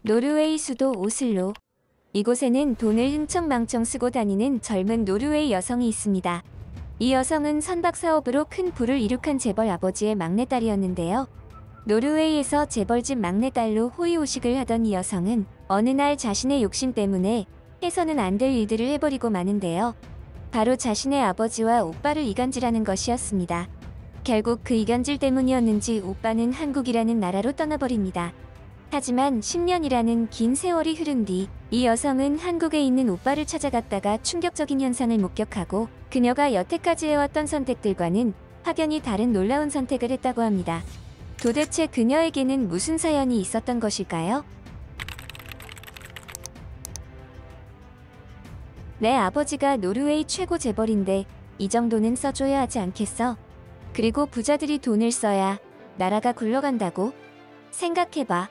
노르웨이 수도 오슬로. 이곳에는 돈을 흥청망청 쓰고 다니는 젊은 노르웨이 여성이 있습니다. 이 여성은 선박 사업으로 큰 부를 이룩한 재벌 아버지의 막내딸이었는데요. 노르웨이에서 재벌집 막내딸로 호의호식을 하던 이 여성은 어느 날 자신의 욕심 때문에 해서는 안 될 일들을 해버리고 마는데요. 바로 자신의 아버지와 오빠를 이간질하는 것이었습니다. 결국 그 이간질 때문이었는지 오빠는 한국이라는 나라로 떠나버립니다. 하지만 10년이라는 긴 세월이 흐른 뒤 이 여성은 한국에 있는 오빠를 찾아갔다가 충격적인 현상을 목격하고 그녀가 여태까지 해왔던 선택들과는 확연히 다른 놀라운 선택을 했다고 합니다. 도대체 그녀에게는 무슨 사연이 있었던 것일까요? 내 아버지가 노르웨이 최고 재벌인데 이 정도는 써줘야 하지 않겠어? 그리고 부자들이 돈을 써야 나라가 굴러간다고? 생각해봐.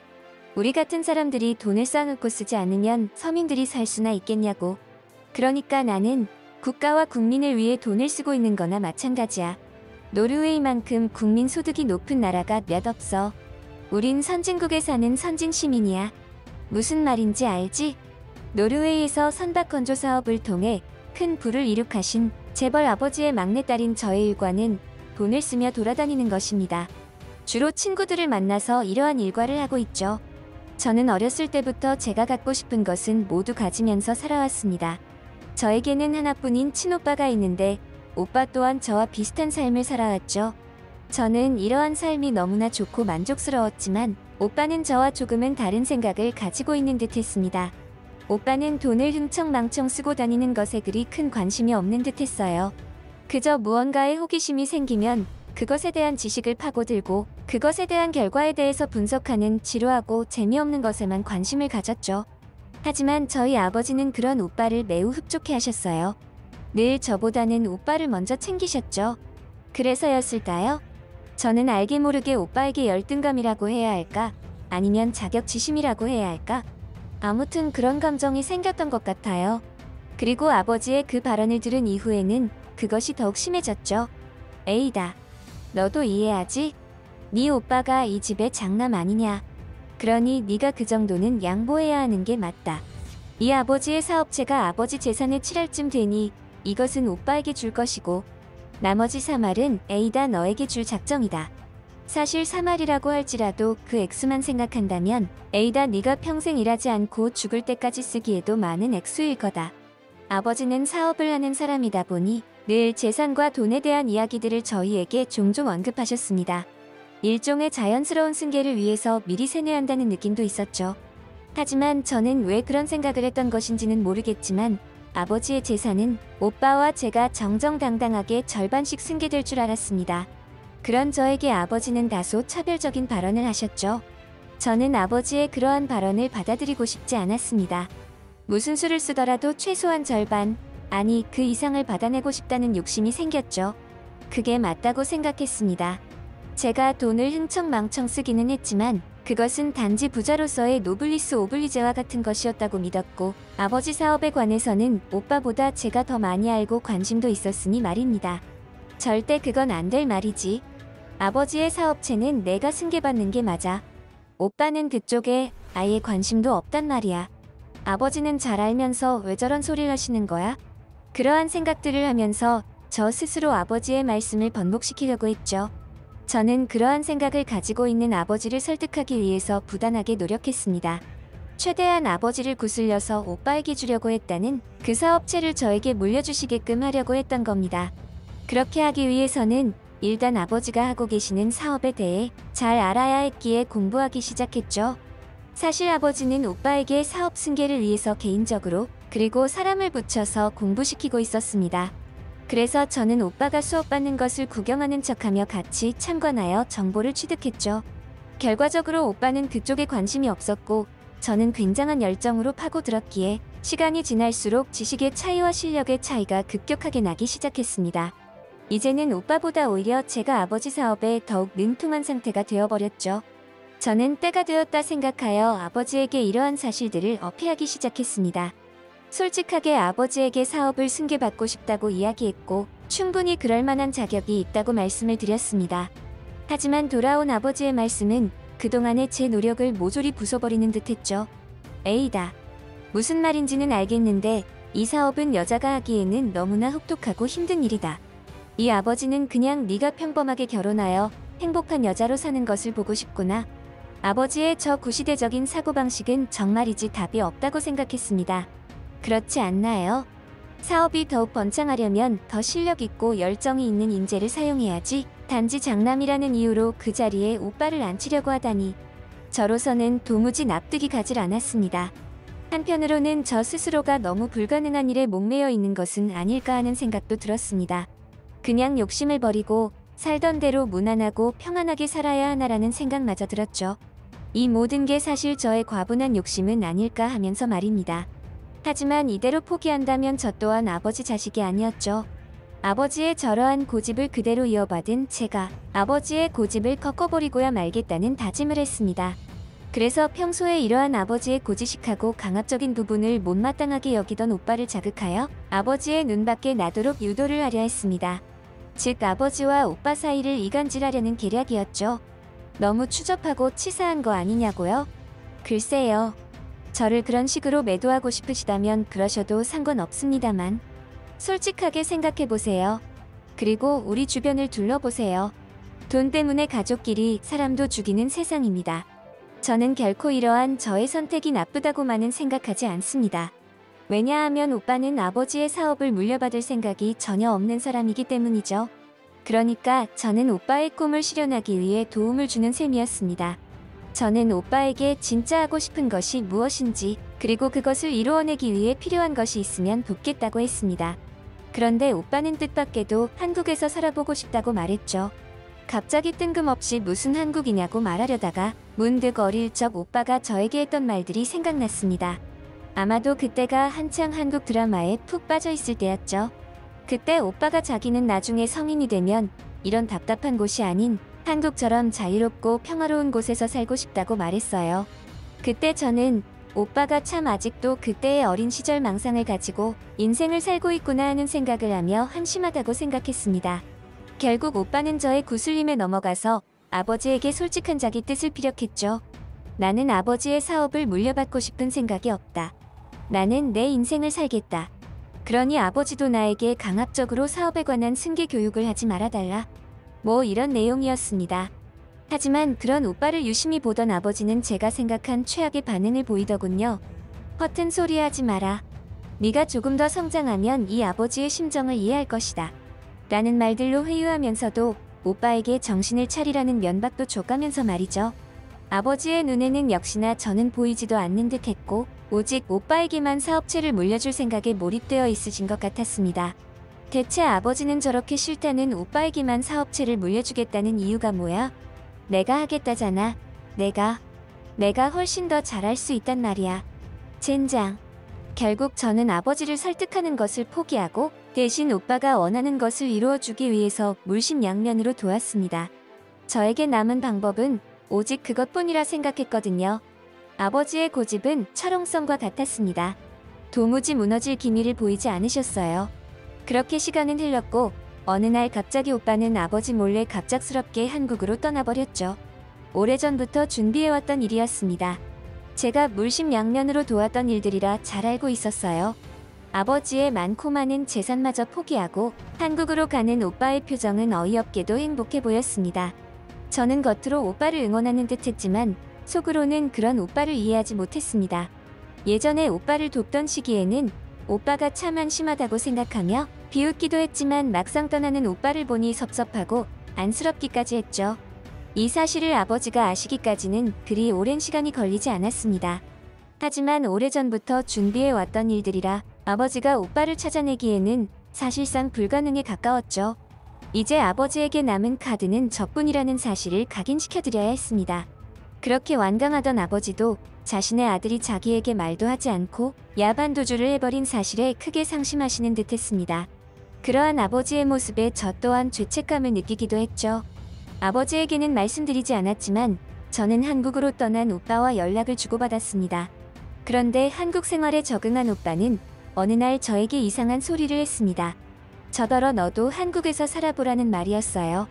우리 같은 사람들이 돈을 쌓아놓고 쓰지 않으면 서민들이 살 수나 있겠냐고. 그러니까 나는 국가와 국민을 위해 돈을 쓰고 있는 거나 마찬가지야. 노르웨이만큼 국민 소득이 높은 나라가 몇 없어. 우린 선진국에 사는 선진 시민이야. 무슨 말인지 알지? 노르웨이에서 선박 건조 사업을 통해 큰 부를 이룩하신 재벌 아버지의 막내딸인 저의 일과는 돈을 쓰며 돌아다니는 것입니다. 주로 친구들을 만나서 이러한 일과를 하고 있죠. 저는 어렸을 때부터 제가 갖고 싶은 것은 모두 가지면서 살아왔습니다. 저에게는 하나뿐인 친오빠가 있는데 오빠 또한 저와 비슷한 삶을 살아왔죠. 저는 이러한 삶이 너무나 좋고 만족스러웠지만 오빠는 저와 조금은 다른 생각을 가지고 있는 듯 했습니다. 오빠는 돈을 흥청망청 쓰고 다니는 것에 그리 큰 관심이 없는 듯 했어요. 그저 무언가에 호기심이 생기면 그것에 대한 지식을 파고들고 그것에 대한 결과에 대해서 분석하는 지루하고 재미없는 것에만 관심을 가졌죠. 하지만 저희 아버지는 그런 오빠를 매우 흡족해 하셨어요. 늘 저보다는 오빠를 먼저 챙기셨죠. 그래서였을까요? 저는 알게 모르게 오빠에게 열등감이라고 해야 할까? 아니면 자격지심이라고 해야 할까? 아무튼 그런 감정이 생겼던 것 같아요. 그리고 아버지의 그 발언을 들은 이후에는 그것이 더욱 심해졌죠. 에이다. 너도 이해하지? 네 오빠가 이 집의 장남 아니냐. 그러니 네가 그 정도는 양보해야 하는 게 맞다. 이 아버지의 사업체가 아버지 재산에 칠할 쯤 되니 이것은 오빠에게 줄 것이고 나머지 3할은 에이다 너에게 줄 작정이다. 사실 3할이라고 할지라도 그 액수만 생각한다면 에이다 네가 평생 일하지 않고 죽을 때까지 쓰기에도 많은 액수일 거다. 아버지는 사업을 하는 사람이다 보니 늘 재산과 돈에 대한 이야기들을 저희에게 종종 언급하셨습니다. 일종의 자연스러운 승계를 위해서 미리 세뇌한다는 느낌도 있었죠. 하지만 저는 왜 그런 생각을 했던 것인지는 모르겠지만 아버지의 재산은 오빠와 제가 정정당당하게 절반씩 승계될 줄 알았습니다. 그런 저에게 아버지는 다소 차별적인 발언을 하셨죠. 저는 아버지의 그러한 발언을 받아들이고 싶지 않았습니다. 무슨 수를 쓰더라도 최소한 절반, 아니 그 이상을 받아내고 싶다는 욕심이 생겼죠. 그게 맞다고 생각했습니다. 제가 돈을 흥청망청 쓰기는 했지만 그것은 단지 부자로서의 노블리스 오블리제와 같은 것이었다고 믿었고 아버지 사업에 관해서는 오빠보다 제가 더 많이 알고 관심도 있었으니 말입니다. 절대 그건 안 될 말이지. 아버지의 사업체는 내가 승계받는 게 맞아. 오빠는 그쪽에 아예 관심도 없단 말이야. 아버지는 잘 알면서 왜 저런 소리를 하시는 거야? 그러한 생각들을 하면서 저 스스로 아버지의 말씀을 번복시키려고 했죠. 저는 그러한 생각을 가지고 있는 아버지를 설득하기 위해서 부단하게 노력했습니다. 최대한 아버지를 구슬려서 오빠에게 주려고 했다는 그 사업체를 저에게 물려주시게끔 하려고 했던 겁니다. 그렇게 하기 위해서는 일단 아버지가 하고 계시는 사업에 대해 잘 알아야 했기에 공부하기 시작했죠. 사실 아버지는 오빠에게 사업 승계를 위해서 개인적으로 그리고 사람을 붙여서 공부시키고 있었습니다. 그래서 저는 오빠가 수업받는 것을 구경하는 척하며 같이 참관하여 정보를 취득했죠. 결과적으로 오빠는 그쪽에 관심이 없었고 저는 굉장한 열정으로 파고들었기에 시간이 지날수록 지식의 차이와 실력의 차이가 급격하게 나기 시작했습니다. 이제는 오빠보다 오히려 제가 아버지 사업에 더욱 능통한 상태가 되어버렸죠. 저는 때가 되었다 생각하여 아버지에게 이러한 사실들을 어필하기 시작했습니다. 솔직하게 아버지에게 사업을 승계받고 싶다고 이야기했고 충분히 그럴 만한 자격이 있다고 말씀을 드렸습니다. 하지만 돌아온 아버지의 말씀은 그동안의 제 노력을 모조리 부숴버리는 듯했죠. 에이다. 무슨 말인지는 알겠는데 이 사업은 여자가 하기에는 너무나 혹독하고 힘든 일이다. 이 아버지는 그냥 네가 평범하게 결혼하여 행복한 여자로 사는 것을 보고 싶구나. 아버지의 저 구시대적인 사고방식은 정말이지 답이 없다고 생각했습니다. 그렇지 않나요? 사업이 더욱 번창하려면 더 실력 있고 열정이 있는 인재를 사용해야지 단지 장남이라는 이유로 그 자리에 오빠를 앉히려고 하다니 저로서는 도무지 납득이 가질 않았습니다. 한편으로는 저 스스로가 너무 불가능한 일에 목매여 있는 것은 아닐까 하는 생각도 들었습니다. 그냥 욕심을 버리고 살던 대로 무난하고 평안하게 살아야 하나라는 생각마저 들었죠. 이 모든 게 사실 저의 과분한 욕심은 아닐까 하면서 말입니다. 하지만 이대로 포기한다면 저 또한 아버지 자식이 아니었죠. 아버지의 저러한 고집을 그대로 이어받은 제가 아버지의 고집을 꺾어버리고야 말겠다는 다짐을 했습니다. 그래서 평소에 이러한 아버지의 고지식하고 강압적인 부분을 못마땅하게 여기던 오빠를 자극하여 아버지의 눈밖에 나도록 유도를 하려 했습니다. 즉 아버지와 오빠 사이를 이간질하려는 계략이었죠. 너무 추접하고 치사한 거 아니냐고요? 글쎄요. 저를 그런 식으로 매도하고 싶으시다면 그러셔도 상관없습니다만 솔직하게 생각해보세요. 그리고 우리 주변을 둘러보세요. 돈 때문에 가족끼리 사람도 죽이는 세상입니다. 저는 결코 이러한 저의 선택이 나쁘다고만은 생각하지 않습니다. 왜냐하면 오빠는 아버지의 사업을 물려받을 생각이 전혀 없는 사람이기 때문이죠. 그러니까 저는 오빠의 꿈을 실현하기 위해 도움을 주는 셈이었습니다. 저는 오빠에게 진짜 하고 싶은 것이 무엇인지 그리고 그것을 이루어내기 위해 필요한 것이 있으면 돕겠다고 했습니다. 그런데 오빠는 뜻밖에도 한국에서 살아보고 싶다고 말했죠. 갑자기 뜬금없이 무슨 한국이냐고 말하려다가 문득 어릴 적 오빠가 저에게 했던 말들이 생각났습니다. 아마도 그때가 한창 한국 드라마에 푹 빠져 있을 때였죠. 그때 오빠가 자기는 나중에 성인이 되면 이런 답답한 곳이 아닌 한국처럼 자유롭고 평화로운 곳에서 살고 싶다고 말했어요. 그때 저는 오빠가 참 아직도 그때의 어린 시절 망상을 가지고 인생을 살고 있구나 하는 생각을 하며 한심하다고 생각했습니다. 결국 오빠는 저의 구슬림에 넘어가서 아버지에게 솔직한 자기 뜻을 피력했죠. 나는 아버지의 사업을 물려받고 싶은 생각이 없다. 나는 내 인생을 살겠다. 그러니 아버지도 나에게 강압적으로 사업에 관한 승계 교육을 하지 말아달라. 뭐 이런 내용이었습니다. 하지만 그런 오빠를 유심히 보던 아버지는 제가 생각한 최악의 반응을 보이더군요. 허튼 소리 하지 마라. 네가 조금 더 성장하면 이 아버지의 심정을 이해할 것이다. 라는 말들로 회유하면서도 오빠에게 정신을 차리라는 면박도 줘가면서 말이죠. 아버지의 눈에는 역시나 저는 보이지도 않는 듯 했고 오직 오빠에게만 사업체를 물려줄 생각에 몰입되어 있으신 것 같았습니다. 대체 아버지는 저렇게 싫다는 오빠에게만 사업체를 물려주겠다는 이유가 뭐야? 내가 하겠다잖아. 내가 훨씬 더 잘할 수 있단 말이야. 젠장. 결국 저는 아버지를 설득하는 것을 포기하고 대신 오빠가 원하는 것을 이루어주기 위해서 물심양면으로 도왔습니다. 저에게 남은 방법은 오직 그것뿐이라 생각했거든요. 아버지의 고집은 철옹성과 같았습니다. 도무지 무너질 기미를 보이지 않으셨어요. 그렇게 시간은 흘렀고 어느 날 갑자기 오빠는 아버지 몰래 갑작스럽게 한국으로 떠나버렸죠. 오래전부터 준비해왔던 일이었습니다. 제가 물심양면으로 도왔던 일들이라 잘 알고 있었어요. 아버지의 많고 많은 재산마저 포기하고 한국으로 가는 오빠의 표정은 어이없게도 행복해 보였습니다. 저는 겉으로 오빠를 응원하는 듯 했지만 속으로는 그런 오빠를 이해하지 못했습니다. 예전에 오빠를 돕던 시기에는 오빠가 참 한심하다고 생각하며 비웃기도 했지만 막상 떠나는 오빠를 보니 섭섭하고 안쓰럽기까지 했죠. 이 사실을 아버지가 아시기까지는 그리 오랜 시간이 걸리지 않았습니다. 하지만 오래전부터 준비해왔던 일들이라 아버지가 오빠를 찾아내기에는 사실상 불가능에 가까웠죠. 이제 아버지에게 남은 카드는 저뿐이라는 사실을 각인시켜드려야 했습니다. 그렇게 완강하던 아버지도 자신의 아들이 자기에게 말도 하지 않고 야반도주를 해버린 사실에 크게 상심하시는 듯 했습니다. 그러한 아버지의 모습에 저 또한 죄책감을 느끼기도 했죠. 아버지에게는 말씀드리지 않았지만 저는 한국으로 떠난 오빠와 연락을 주고받았습니다. 그런데 한국 생활에 적응한 오빠는 어느 날 저에게 이상한 소리를 했습니다. 저더러 너도 한국에서 살아보라는 말이었어요.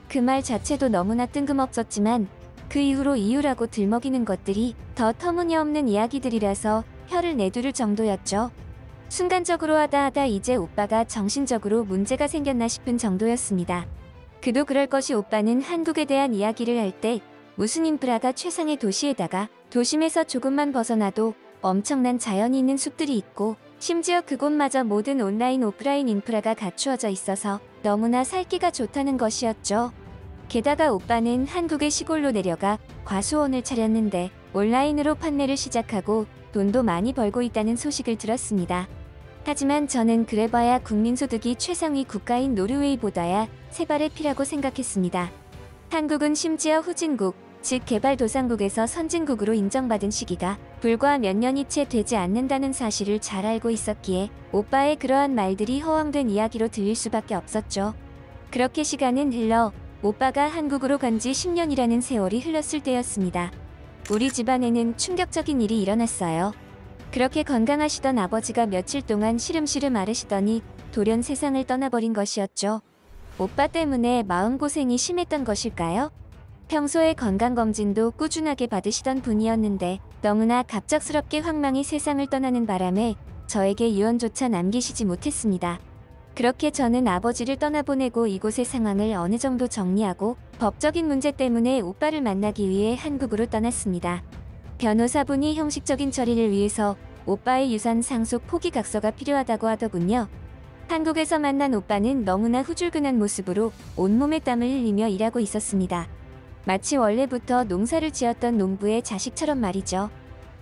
그 말 자체도 너무나 뜬금없었지만 그 이후로 이유라고 들먹이는 것들이 더 터무니없는 이야기들이라서 혀를 내두를 정도였죠. 순간적으로 하다 이제 오빠가 정신적으로 문제가 생겼나 싶은 정도였습니다. 그도 그럴 것이 오빠는 한국에 대한 이야기를 할 때 무슨 인프라가 최상의 도시에다가 도심에서 조금만 벗어나도 엄청난 자연이 있는 숲들이 있고 심지어 그곳마저 모든 온라인 오프라인 인프라가 갖추어져 있어서 너무나 살기가 좋다는 것이었죠. 게다가 오빠는 한국의 시골로 내려가 과수원을 차렸는데 온라인으로 판매를 시작하고 돈도 많이 벌고 있다는 소식을 들었습니다. 하지만 저는 그래봐야 국민소득이 최상위 국가인 노르웨이보다야 세 발의 피라고 생각했습니다. 한국은 심지어 후진국, 즉 개발도상국에서 선진국으로 인정받은 시기가 불과 몇 년이 채 되지 않는다는 사실을 잘 알고 있었기에 오빠의 그러한 말들이 허황된 이야기로 들릴 수밖에 없었죠. 그렇게 시간은 흘러 오빠가 한국으로 간 지 10년이라는 세월이 흘렀을 때였습니다. 우리 집안에는 충격적인 일이 일어났어요. 그렇게 건강하시던 아버지가 며칠 동안 시름시름 앓으시더니 돌연 세상을 떠나버린 것이었죠. 오빠 때문에 마음고생이 심했던 것일까요? 평소에 건강검진도 꾸준하게 받으시던 분이었는데 너무나 갑작스럽게 황망히 세상을 떠나는 바람에 저에게 유언조차 남기시지 못했습니다. 그렇게 저는 아버지를 떠나보내고 이곳의 상황을 어느 정도 정리하고 법적인 문제 때문에 오빠를 만나기 위해 한국으로 떠났습니다. 변호사분이 형식적인 처리를 위해서 오빠의 유산 상속 포기각서가 필요하다고 하더군요. 한국에서 만난 오빠는 너무나 후줄근한 모습으로 온몸에 땀을 흘리며 일하고 있었습니다. 마치 원래부터 농사를 지었던 농부의 자식처럼 말이죠.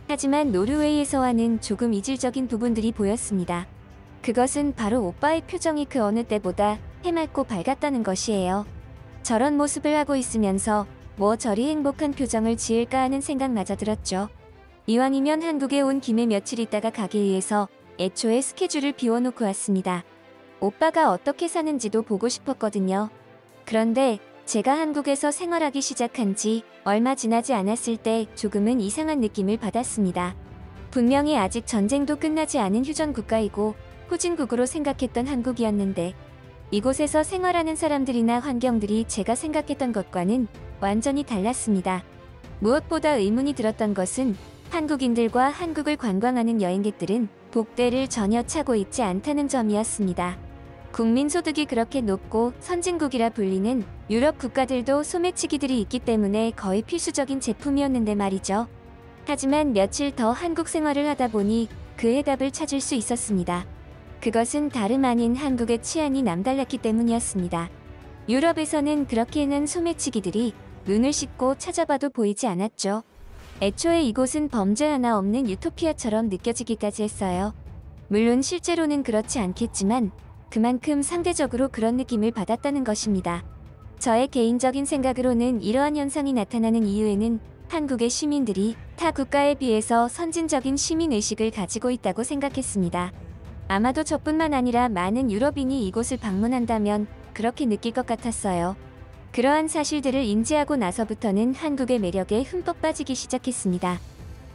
하지만 노르웨이에서와는 조금 이질적인 부분들이 보였습니다. 그것은 바로 오빠의 표정이 그 어느 때보다 해맑고 밝았다는 것이에요. 저런 모습을 하고 있으면서 뭐 저리 행복한 표정을 지을까 하는 생각마저 들었죠. 이왕이면 한국에 온 김에 며칠 있다가 가기 위해서 애초에 스케줄을 비워놓고 왔습니다. 오빠가 어떻게 사는지도 보고 싶었거든요. 그런데 제가 한국에서 생활하기 시작한 지 얼마 지나지 않았을 때 조금은 이상한 느낌을 받았습니다. 분명히 아직 전쟁도 끝나지 않은 휴전 국가이고 후진국으로 생각했던 한국이었는데 이곳에서 생활하는 사람들이나 환경들이 제가 생각했던 것과는 완전히 달랐습니다. 무엇보다 의문이 들었던 것은 한국인들과 한국을 관광하는 여행객들은 복대를 전혀 차고 있지 않다는 점이었습니다. 국민소득이 그렇게 높고 선진국이라 불리는 유럽 국가들도 소매치기들이 있기 때문에 거의 필수적인 제품이었는데 말이죠. 하지만 며칠 더 한국 생활을 하다 보니 그 해답을 찾을 수 있었습니다. 그것은 다름 아닌 한국의 치안이 남달랐기 때문이었습니다. 유럽에서는 그렇게는 소매치기들이 눈을 씻고 찾아봐도 보이지 않았죠. 애초에 이곳은 범죄 하나 없는 유토피아처럼 느껴지기까지 했어요. 물론 실제로는 그렇지 않겠지만 그만큼 상대적으로 그런 느낌을 받았다는 것입니다. 저의 개인적인 생각으로는 이러한 현상이 나타나는 이유에는 한국의 시민들이 타 국가에 비해서 선진적인 시민의식을 가지고 있다고 생각했습니다. 아마도 저뿐만 아니라 많은 유럽인이 이곳을 방문한다면 그렇게 느낄 것 같았어요. 그러한 사실들을 인지하고 나서부터는 한국의 매력에 흠뻑 빠지기 시작했습니다.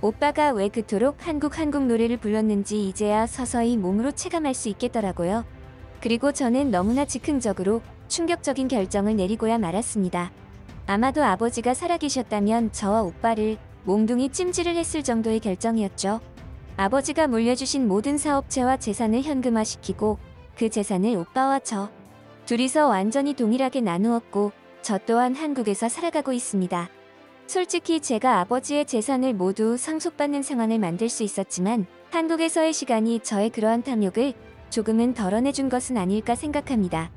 오빠가 왜 그토록 한국 노래를 불렀는지 이제야 서서히 몸으로 체감할 수 있겠더라고요. 그리고 저는 너무나 즉흥적으로 충격적인 결정을 내리고야 말았습니다. 아마도 아버지가 살아계셨다면 저와 오빠를 몽둥이 찜질을 했을 정도의 결정이었죠. 아버지가 물려주신 모든 사업체와 재산을 현금화시키고 그 재산을 오빠와 저 둘이서 완전히 동일하게 나누었고 저 또한 한국에서 살아가고 있습니다. 솔직히 제가 아버지의 재산을 모두 상속받는 상황을 만들 수 있었지만 한국에서의 시간이 저의 그러한 탐욕을 조금은 덜어내준 것은 아닐까 생각합니다.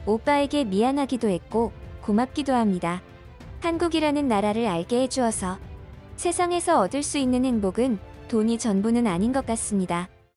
오빠에게 미안하기도 했고 고맙기도 합니다. 한국이라는 나라를 알게 해주어서. 세상에서 얻을 수 있는 행복은 돈이 전부는 아닌 것 같습니다.